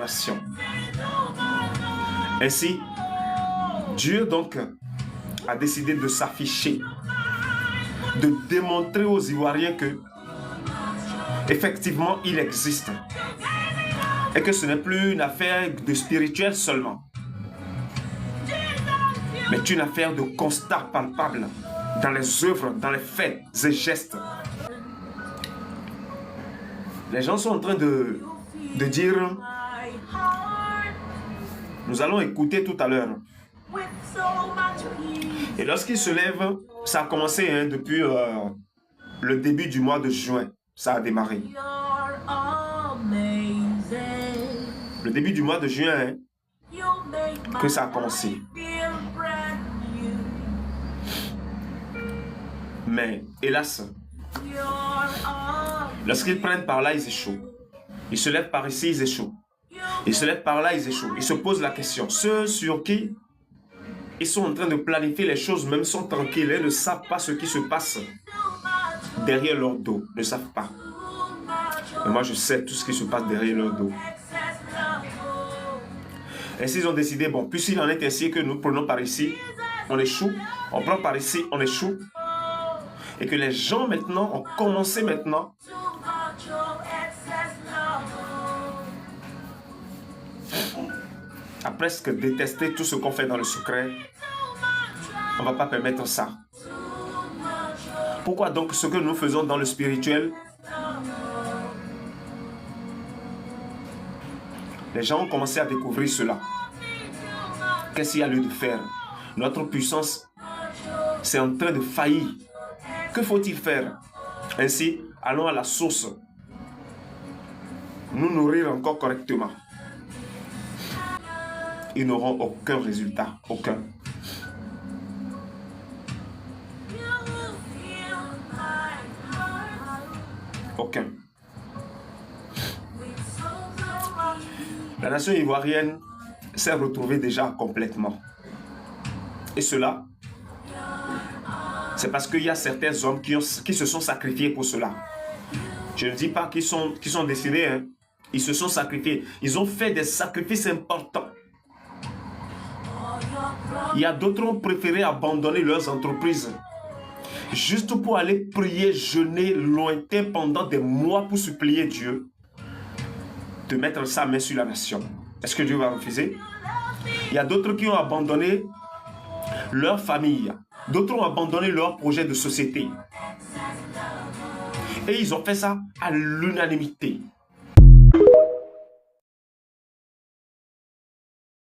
nation. Ainsi, Dieu donc a décidé de s'afficher, de démontrer aux Ivoiriens que effectivement il existe et que ce n'est plus une affaire de spirituel seulement, mais une affaire de constat palpable dans les œuvres, dans les faits et gestes. Les gens sont en train de dire, nous allons écouter tout à l'heure. Et lorsqu'ils se lèvent, ça a commencé depuis le début du mois de juin, ça a démarré. Le début du mois de juin, que ça a commencé. Mais hélas, lorsqu'ils prennent par là, ils échouent. Ils se lèvent par ici, ils échouent. Ils se lèvent par là, ils échouent. Ils se posent la question. Ceux sur qui ils sont en train de planifier les choses, même sont tranquilles, ils ne savent pas ce qui se passe derrière leur dos. Ils ne savent pas. Mais moi, je sais tout ce qui se passe derrière leur dos. Ainsi, ils ont décidé, bon, puisqu'il en est ainsi que nous prenons par ici, on échoue. On prend par ici, on échoue. Et que les gens maintenant ont commencé maintenant à presque détester tout ce qu'on fait dans le secret. On ne va pas permettre ça. Pourquoi donc ce que nous faisons dans le spirituel, les gens ont commencé à découvrir cela. Qu'est-ce qu'il y a lieu de faire? Notre puissance, c'est en train de faillir. Que faut-il faire? Ainsi, allons à la source. Nous nourrir encore correctement. Ils n'auront aucun résultat. Aucun. Aucun. La nation ivoirienne s'est retrouvée déjà complètement. Et cela, c'est parce qu'il y a certains hommes qui se sont sacrifiés pour cela. Je ne dis pas qu'ils sont décédés. Hein. Ils se sont sacrifiés. Ils ont fait des sacrifices importants. Il y a d'autres qui ont préféré abandonner leurs entreprises juste pour aller prier, jeûner lointain pendant des mois pour supplier Dieu de mettre sa main sur la nation. Est-ce que Dieu va refuser? Il y a d'autres qui ont abandonné leur famille. D'autres ont abandonné leur projet de société. Et ils ont fait ça à l'unanimité.